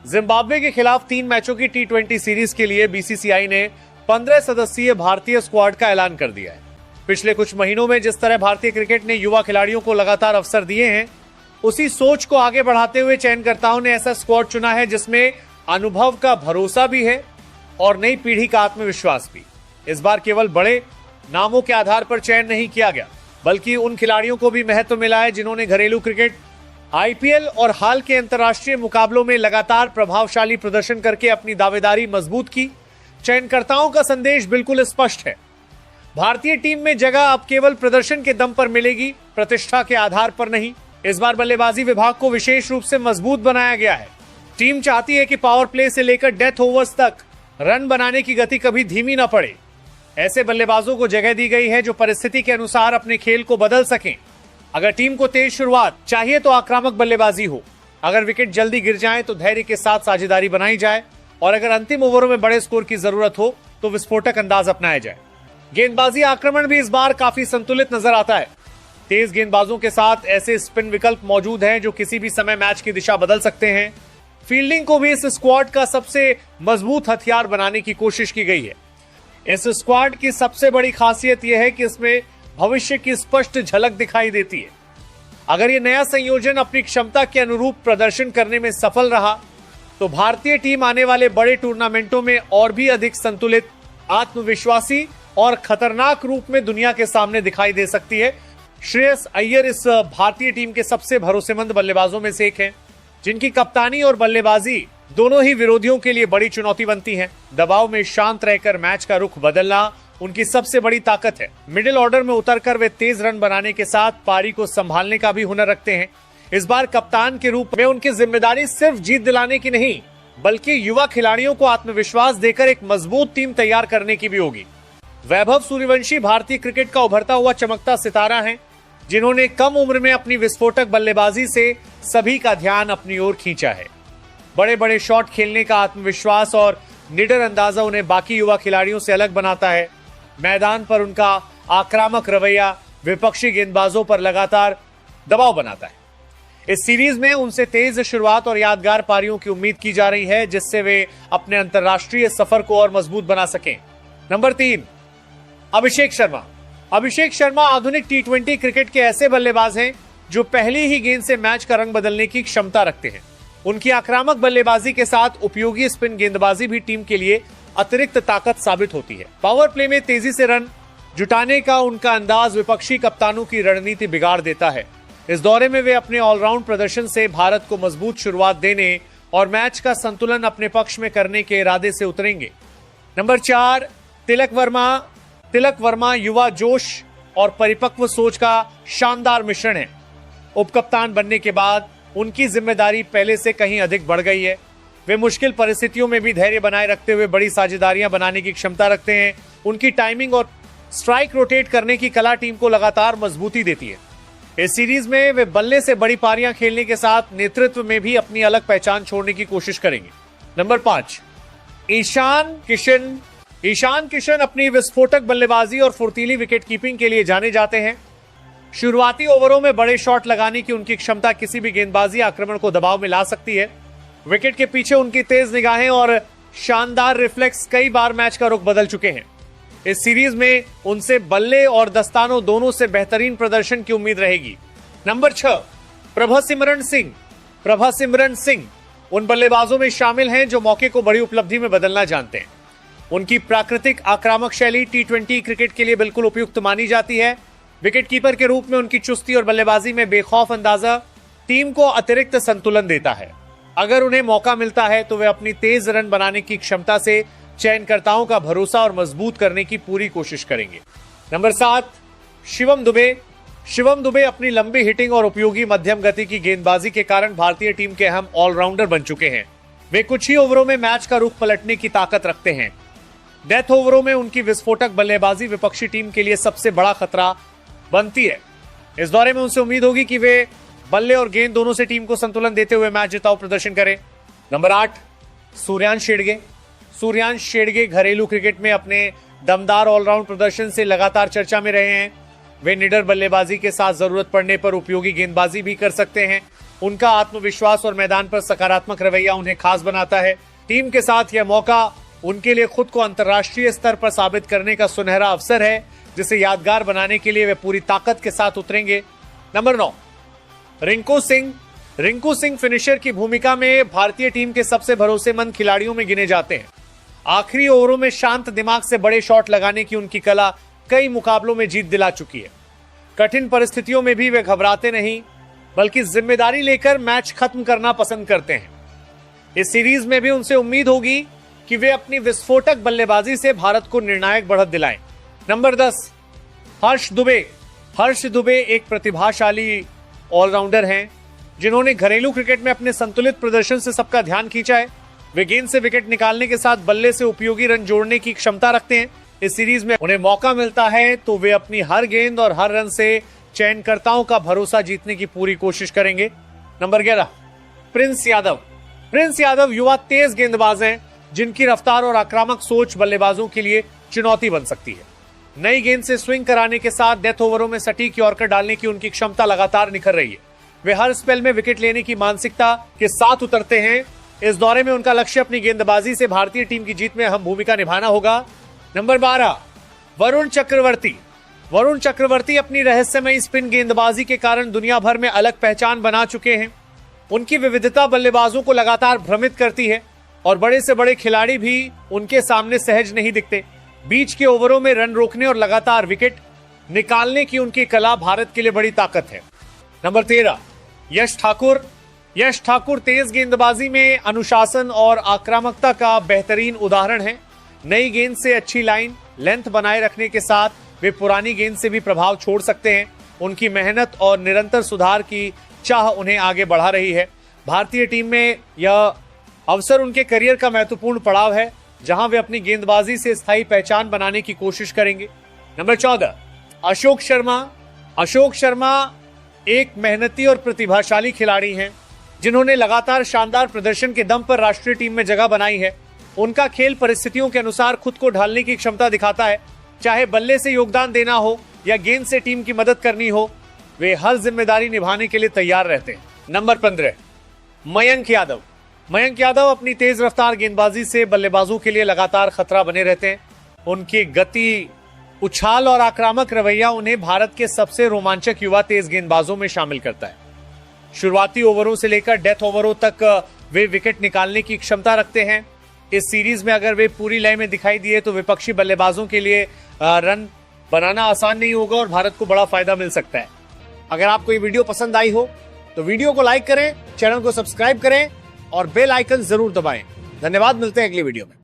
Zimbabwe के खिलाफ 3 मैचों की T20 सीरीज के लिए बीसीसीआई ने 15 सदस्यीय भारतीय स्क्वाड का ऐलान कर दिया है। पिछले कुछ महीनों में जिस तरह भारतीय क्रिकेट ने युवा खिलाड़ियों को लगातार अवसर दिए हैं, उसी सोच को आगे बढ़ाते हुए चयनकर्ताओं ने ऐसा स्क्वाड चुना है जिसमें अनुभव का भरोसा भी है और नई पीढ़ी का आत्मविश्वास भी। इस बार केवल बड़े नामों के आधार पर चयन नहीं किया गया, बल्कि उन खिलाड़ियों को भी महत्व मिला है जिन्होंने घरेलू क्रिकेट, आईपीएल और हाल के अंतर्राष्ट्रीय मुकाबलों में लगातार प्रभावशाली प्रदर्शन करके अपनी दावेदारी मजबूत की। चयनकर्ताओं का संदेश बिल्कुल स्पष्ट है। भारतीय टीम में जगह अब केवल प्रदर्शन के दम पर मिलेगी, प्रतिष्ठा के आधार पर नहीं। इस बार बल्लेबाजी विभाग को विशेष रूप से मजबूत बनाया गया है। टीम चाहती है कि पावर प्ले से लेकर डेथ ओवर्स तक रन बनाने की गति कभी धीमी न पड़े। ऐसे बल्लेबाजों को जगह दी गई है जो परिस्थिति के अनुसार अपने खेल को बदल सकें। अगर टीम को तेज शुरुआत चाहिए तो आक्रामक बल्लेबाजी हो, अगर विकेट जल्दी गिर जाए तो धैर्य के साथ साझेदारी बनाई जाए, और अगर अंतिम ओवरों में बड़े स्कोर की जरूरत हो तो विस्फोटक अंदाज अपनाया जाए। गेंदबाजी आक्रमण भी इस बार काफी संतुलित नजर आता है। तेज गेंदबाजों के साथ ऐसे स्पिन विकल्प मौजूद हैं जो किसी भी समय मैच की दिशा बदल सकते हैं। फील्डिंग को भी इस स्क्वाड का सबसे मजबूत हथियार बनाने की कोशिश की गई है। इस स्क्वाड की सबसे बड़ी खासियत यह है कि इसमें भविष्य की स्पष्ट झलक दिखाई देती है। अगर ये नया संयोजन अपनी क्षमता के अनुरूप प्रदर्शन करने में सफल रहा तो भारतीय टीम आने वाले बड़े टूर्नामेंटों में और भी अधिक संतुलित, आत्मविश्वासी और खतरनाक रूप में दुनिया के सामने दिखाई दे सकती है। श्रेयस अय्यर इस भारतीय टीम के सबसे भरोसेमंद बल्लेबाजों में से एक हैं, जिनकी कप्तानी और बल्लेबाजी दोनों ही विरोधियों के लिए बड़ी चुनौती बनती हैं। दबाव में शांत रहकर मैच का रुख बदलना उनकी सबसे बड़ी ताकत है। मिडिल ऑर्डर में उतरकर वे तेज रन बनाने के साथ पारी को संभालने का भी हुनर रखते हैं। इस बार कप्तान के रूप में उनकी जिम्मेदारी सिर्फ जीत दिलाने की नहीं, बल्कि युवा खिलाड़ियों को आत्मविश्वास देकर एक मजबूत टीम तैयार करने की भी होगी। वैभव सूर्यवंशी भारतीय क्रिकेट का उभरता हुआ चमकता सितारा है, जिन्होंने कम उम्र में अपनी विस्फोटक बल्लेबाजी से सभी का ध्यान अपनी ओर खींचा है। बड़े बड़े शॉट खेलने का आत्मविश्वास और निडर अंदाजा उन्हें बाकी युवा खिलाड़ियों से अलग बनाता है। मैदान पर उनका आक्रामक रवैया विपक्षी गेंदबाजों पर लगातार दबाव बनाता है। इस सीरीज में उनसे तेज शुरुआत और यादगार पारियों की उम्मीद की जा रही है, जिससे वे अपने अंतर्राष्ट्रीय सफर को और मजबूत बना सकें। नंबर 3, अभिषेक शर्मा। अभिषेक शर्मा आधुनिक T20 क्रिकेट के ऐसे बल्लेबाज हैं जो पहली ही गेंद से मैच का रंग बदलने की क्षमता रखते हैं। उनकी आक्रामक बल्लेबाजी के साथ उपयोगी स्पिन गेंदबाजी भी टीम के लिए अतिरिक्त ताकत साबित होती है। पावर प्ले में तेजी से रन जुटाने का उनका अंदाज विपक्षी कप्तानों की रणनीति बिगाड़ देता है। इस दौरे में वे अपने ऑलराउंड प्रदर्शन से भारत को मजबूत शुरुआत देने और मैच का संतुलन अपने पक्ष में करने के इरादे से उतरेंगे। नंबर 4, तिलक वर्मा। तिलक वर्मा युवा जोश और परिपक्व सोच का शानदार मिश्रण है। उपकप्तान बनने के बाद उनकी जिम्मेदारी पहले से कहीं अधिक बढ़ गई है। वे मुश्किल परिस्थितियों में भी धैर्य बनाए रखते हुए बड़ी साझेदारियां बनाने की क्षमता रखते हैं। उनकी टाइमिंग और स्ट्राइक रोटेट करने की कला टीम को लगातार मजबूती देती है। इस सीरीज में वे बल्ले से बड़ी पारियां खेलने के साथ नेतृत्व में भी अपनी अलग पहचान छोड़ने की कोशिश करेंगे। नंबर 5, ईशान किशन। ईशान किशन अपनी विस्फोटक बल्लेबाजी और फुर्तीली विकेट कीपिंग के लिए जाने जाते हैं। शुरुआती ओवरों में बड़े शॉट लगाने की उनकी क्षमता किसी भी गेंदबाजी आक्रमण को दबाव में ला सकती है। विकेट के पीछे उनकी तेज निगाहें और शानदार रिफ्लेक्स कई बार मैच का रुख बदल चुके हैं। इस सीरीज में उनसे बल्ले और दस्तानों दोनों से बेहतरीन प्रदर्शन की उम्मीद रहेगी। नंबर 6, प्रभसिमरन सिंह। प्रभसिमरन सिंह उन बल्लेबाजों में शामिल हैं जो मौके को बड़ी उपलब्धि में बदलना जानते हैं। उनकी प्राकृतिक आक्रामक शैली T20 क्रिकेट के लिए बिल्कुल उपयुक्त मानी जाती है। विकेटकीपर के रूप में उनकी चुस्ती और बल्लेबाजी में बेखौफ अंदाजा टीम को अतिरिक्त संतुलन देता है। अगर उन्हें मौका मिलता है तो वे अपनी तेज रन बनाने की क्षमता से चयनकर्ताओं का भरोसा और मजबूत करने की पूरी कोशिश करेंगे। नंबर 7, शिवम दुबे। शिवम दुबे अपनी लंबी हिटिंग और उपयोगी मध्यम गति की गेंदबाजी के कारण भारतीय टीम के अहम ऑलराउंडर बन चुके हैं। वे कुछ ही ओवरों में मैच का रुख पलटने की ताकत रखते हैं। डेथ ओवरों में उनकी विस्फोटक बल्लेबाजी विपक्षी टीम के लिए सबसे बड़ा खतरा बनती है। इस दौरे में उनसे उम्मीद होगी कि वे बल्ले और गेंद दोनों से टीम को संतुलन देते हुए मैच जिताऊ प्रदर्शन करें। नंबर 8, सूर्यांश शेड़गे। सूर्यांश शेड़गे घरेलू क्रिकेट में अपने दमदार ऑलराउंड प्रदर्शन से लगातार चर्चा में रहे हैं। वे निडर बल्लेबाजी के साथ जरूरत पड़ने पर उपयोगी गेंदबाजी भी कर सकते हैं। उनका आत्मविश्वास और मैदान पर सकारात्मक रवैया उन्हें खास बनाता है। टीम के साथ यह मौका उनके लिए खुद को अंतर्राष्ट्रीय स्तर पर साबित करने का सुनहरा अवसर है, जिसे यादगार बनाने के लिए वे पूरी ताकत के साथ उतरेंगे। नंबर 9, रिंकू सिंह। रिंकू सिंह फिनिशर की भूमिका में भारतीय टीम के सबसे भरोसेमंद खिलाड़ियों में गिने जाते हैं। आखिरी ओवरों में शांत दिमाग से बड़े शॉट लगाने की उनकी कला कई मुकाबलों में जीत दिला चुकी है। कठिन परिस्थितियों में भी वे घबराते नहीं, बल्कि जिम्मेदारी लेकर मैच खत्म करना पसंद करते हैं। इस सीरीज में भी उनसे उम्मीद होगी कि वे अपनी विस्फोटक बल्लेबाजी से भारत को निर्णायक बढ़त दिलाएं। नंबर 10, हर्ष दुबे। हर्ष दुबे एक प्रतिभाशाली ऑलराउंडर हैं, जिन्होंने घरेलू क्रिकेट में अपने संतुलित प्रदर्शन से सबका ध्यान खींचा है। वे गेंद से विकेट निकालने के साथ बल्ले से उपयोगी रन जोड़ने की क्षमता रखते हैं। इस सीरीज में उन्हें मौका मिलता है तो वे अपनी हर गेंद और हर रन से चयनकर्ताओं का भरोसा जीतने की पूरी कोशिश करेंगे। Number 11, Prince Yadav. Prince Yadav युवा तेज गेंदबाज हैं, जिनकी रफ्तार और आक्रामक सोच बल्लेबाजों के लिए चुनौती बन सकती है। नई गेंद से स्विंग कराने के साथ डेथ ओवरों में सटीक यॉर्कर डालने की उनकी क्षमता लगातार निखर रही है। वे हर स्पेल में विकेट लेने की मानसिकता के साथ उतरते हैं। इस दौरे में उनका लक्ष्य अपनी गेंदबाजी से भारतीय टीम की जीत में अहम भूमिका निभाना होगा। नंबर 12, वरुण चक्रवर्ती। वरुण चक्रवर्ती अपनी रहस्यमयी स्पिन गेंदबाजी के कारण दुनिया भर में अलग पहचान बना चुके हैं। उनकी विविधता बल्लेबाजों को लगातार भ्रमित करती है और बड़े से बड़े खिलाड़ी भी उनके सामने सहज नहीं दिखते। बीच के ओवरों में रन रोकने और लगातार विकेट निकालने की उनकी कला भारत के लिए बड़ी ताकत है। नंबर 13, यश ठाकुर। यश ठाकुर तेज गेंदबाजी में अनुशासन और आक्रामकता का बेहतरीन उदाहरण है। नई गेंद से अच्छी लाइन लेंथ बनाए रखने के साथ वे पुरानी गेंद से भी प्रभाव छोड़ सकते हैं। उनकी मेहनत और निरंतर सुधार की चाह उन्हें आगे बढ़ा रही है। भारतीय टीम में यह अवसर उनके करियर का महत्वपूर्ण पड़ाव है, जहां वे अपनी गेंदबाजी से स्थायी पहचान बनाने की कोशिश करेंगे। नंबर 14, अशोक शर्मा। अशोक शर्मा एक मेहनती और प्रतिभाशाली खिलाड़ी हैं, जिन्होंने लगातार शानदार प्रदर्शन के दम पर राष्ट्रीय टीम में जगह बनाई है। उनका खेल परिस्थितियों के अनुसार खुद को ढालने की क्षमता दिखाता है। चाहे बल्ले से योगदान देना हो या गेंद से टीम की मदद करनी हो, वे हर जिम्मेदारी निभाने के लिए तैयार रहते हैं। नंबर 15, मयंक यादव। मयंक यादव अपनी तेज रफ्तार गेंदबाजी से बल्लेबाजों के लिए लगातार खतरा बने रहते हैं। उनकी गति, उछाल और आक्रामक रवैया उन्हें भारत के सबसे रोमांचक युवा तेज गेंदबाजों में शामिल करता है। शुरुआती ओवरों से लेकर डेथ ओवरों तक वे विकेट निकालने की क्षमता रखते हैं। इस सीरीज में अगर वे पूरी लय में दिखाई दिए तो विपक्षी बल्लेबाजों के लिए रन बनाना आसान नहीं होगा और भारत को बड़ा फायदा मिल सकता है। अगर आपको ये वीडियो पसंद आई हो तो वीडियो को लाइक करें, चैनल को सब्सक्राइब करें और बेल आइकन जरूर दबाएं। धन्यवाद, मिलते हैं अगली वीडियो में।